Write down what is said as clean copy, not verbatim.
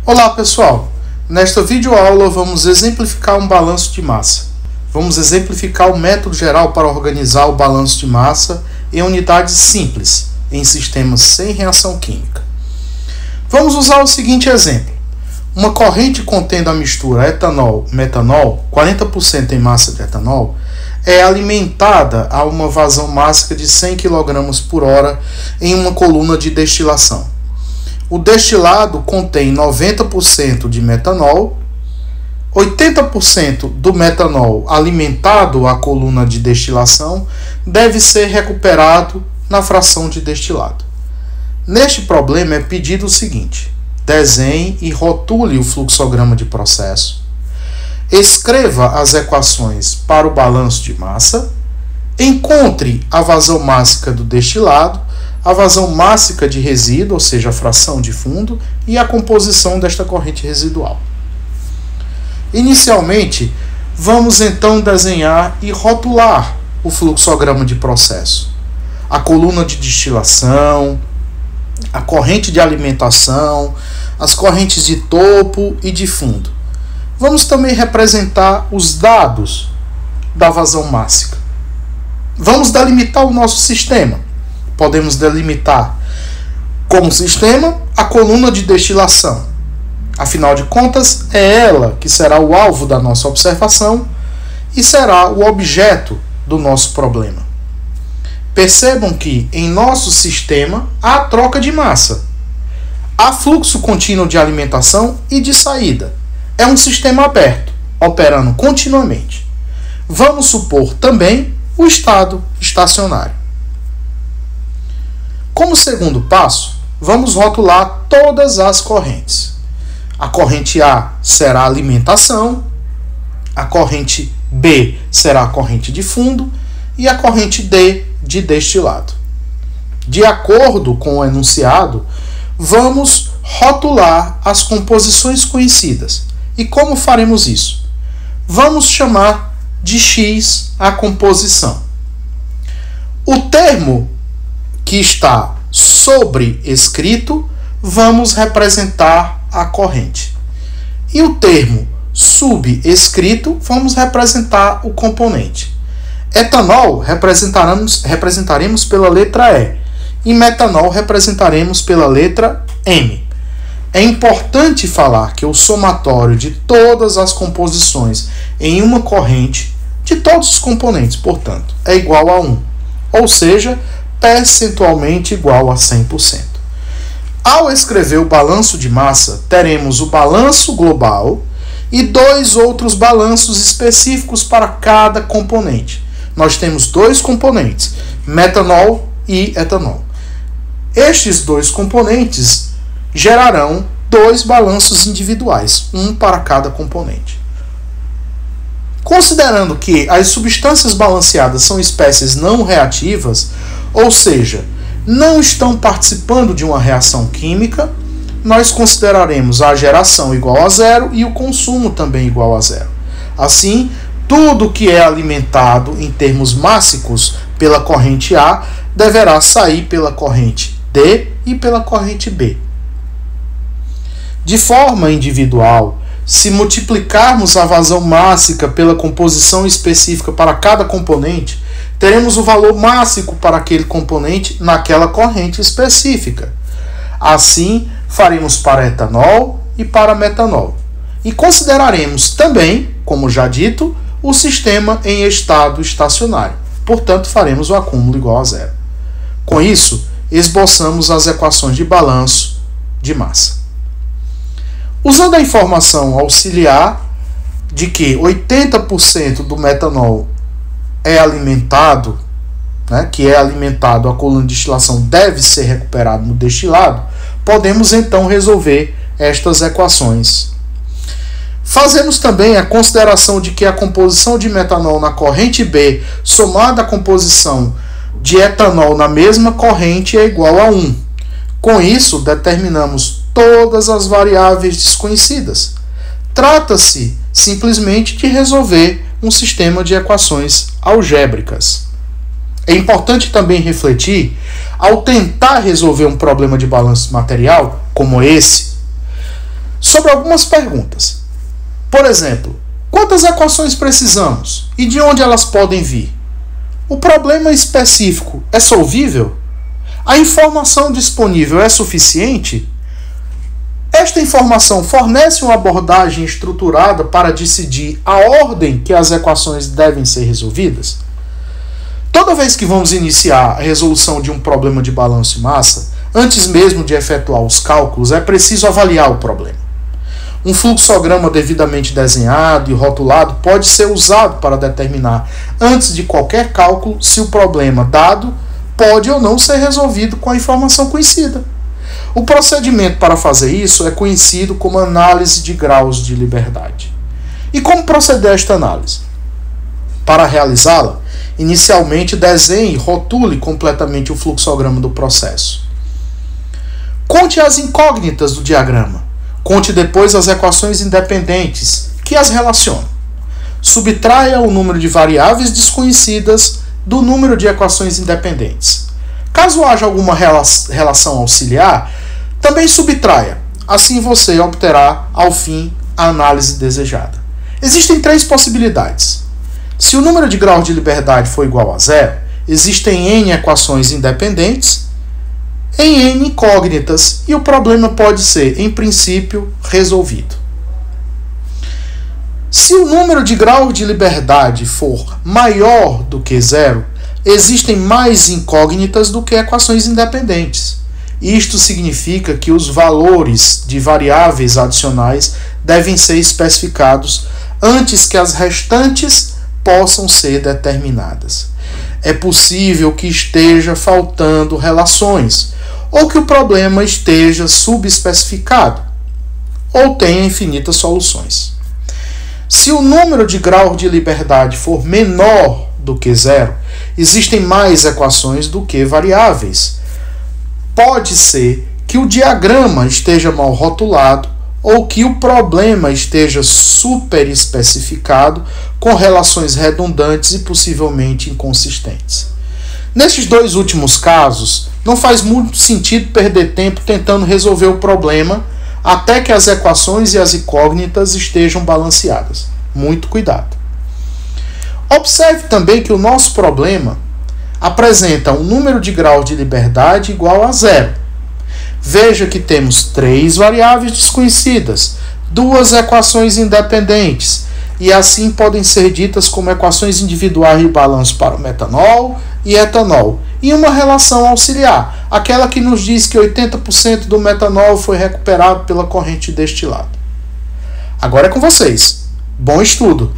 Olá pessoal, nesta videoaula vamos exemplificar um balanço de massa. Vamos exemplificar o método geral para organizar o balanço de massa em unidades simples, em sistemas sem reação química. Vamos usar o seguinte exemplo. Uma corrente contendo a mistura etanol-metanol, 40% em massa de etanol, é alimentada a uma vazão mássica de 100 kg por hora em uma coluna de destilação. O destilado contém 90% de metanol, 80% do metanol alimentado à coluna de destilação deve ser recuperado na fração de destilado. Neste problema é pedido o seguinte: desenhe e rotule o fluxograma de processo, escreva as equações para o balanço de massa, encontre a vazão mássica do destilado, a vazão mássica de resíduo, ou seja, a fração de fundo, e a composição desta corrente residual. Inicialmente, vamos então desenhar e rotular o fluxograma de processo, a coluna de destilação, a corrente de alimentação, as correntes de topo e de fundo. Vamos também representar os dados da vazão mássica. Vamos delimitar o nosso sistema. Podemos delimitar como sistema a coluna de destilação. Afinal de contas, é ela que será o alvo da nossa observação e será o objeto do nosso problema. Percebam que em nosso sistema há troca de massa. Há fluxo contínuo de alimentação e de saída. É um sistema aberto, operando continuamente. Vamos supor também o estado estacionário. Como segundo passo, vamos rotular todas as correntes. A corrente A será a alimentação, a corrente B será a corrente de fundo e a corrente D de destilado. De acordo com o enunciado, vamos rotular as composições conhecidas. E como faremos isso? Vamos chamar de X a composição. O termo que está sobrescrito, vamos representar a corrente. E o termo subscrito, vamos representar o componente. Etanol representaremos pela letra E e metanol representaremos pela letra M. É importante falar que o somatório de todas as composições em uma corrente, de todos os componentes, portanto, é igual a 1, ou seja, percentualmente igual a 100%. Ao escrever o balanço de massa, teremos o balanço global e dois outros balanços específicos para cada componente. Nós temos dois componentes, metanol e etanol. Estes dois componentes gerarão dois balanços individuais, um para cada componente. Considerando que as substâncias balanceadas são espécies não reativas, ou seja, não estão participando de uma reação química, nós consideraremos a geração igual a zero e o consumo também igual a zero. Assim, tudo que é alimentado em termos mássicos pela corrente A deverá sair pela corrente D e pela corrente B. De forma individual, se multiplicarmos a vazão mássica pela composição específica para cada componente, teremos o valor mássico para aquele componente naquela corrente específica. Assim, faremos para etanol e para metanol. E consideraremos também, como já dito, o sistema em estado estacionário. Portanto, faremos o acúmulo igual a zero. Com isso, esboçamos as equações de balanço de massa. Usando a informação auxiliar de que 80% do metanol é alimentado, que é alimentado a coluna de destilação deve ser recuperado no destilado, podemos então resolver estas equações. Fazemos também a consideração de que a composição de metanol na corrente B somada à composição de etanol na mesma corrente é igual a 1. Com isso, determinamos todas as variáveis desconhecidas. Trata-se simplesmente de resolver um sistema de equações algébricas. É importante também refletir, ao tentar resolver um problema de balanço material como esse, sobre algumas perguntas. Por exemplo, quantas equações precisamos e de onde elas podem vir? O problema específico é solvível? A informação disponível é suficiente? Esta informação fornece uma abordagem estruturada para decidir a ordem que as equações devem ser resolvidas? Toda vez que vamos iniciar a resolução de um problema de balanço e massa, antes mesmo de efetuar os cálculos, é preciso avaliar o problema. Um fluxograma devidamente desenhado e rotulado pode ser usado para determinar, antes de qualquer cálculo, se o problema dado pode ou não ser resolvido com a informação conhecida. O procedimento para fazer isso é conhecido como análise de graus de liberdade. E como proceder a esta análise? Para realizá-la, inicialmente desenhe e rotule completamente o fluxograma do processo. Conte as incógnitas do diagrama. Conte depois as equações independentes que as relacionam. Subtraia o número de variáveis desconhecidas do número de equações independentes. Caso haja alguma relação auxiliar, também subtraia. Assim você obterá, ao fim, a análise desejada. Existem 3 possibilidades. Se o número de graus de liberdade for igual a 0, existem n equações independentes em n incógnitas e o problema pode ser, em princípio, resolvido. Se o número de graus de liberdade for maior do que 0, existem mais incógnitas do que equações independentes. Isto significa que os valores de variáveis adicionais devem ser especificados antes que as restantes possam ser determinadas. É possível que esteja faltando relações, ou que o problema esteja subespecificado, ou tenha infinitas soluções. Se o número de graus de liberdade for menor do que 0, existem mais equações do que variáveis. Pode ser que o diagrama esteja mal rotulado ou que o problema esteja super especificado com relações redundantes e possivelmente inconsistentes. Nesses 2 últimos casos, não faz muito sentido perder tempo tentando resolver o problema até que as equações e as incógnitas estejam balanceadas. Muito cuidado. Observe também que o nosso problema apresenta um número de graus de liberdade igual a 0. Veja que temos 3 variáveis desconhecidas, 2 equações independentes, e assim podem ser ditas como equações individuais de balanço para o metanol e etanol, e uma relação auxiliar, aquela que nos diz que 80% do metanol foi recuperado pela corrente destilada. Agora é com vocês. Bom estudo!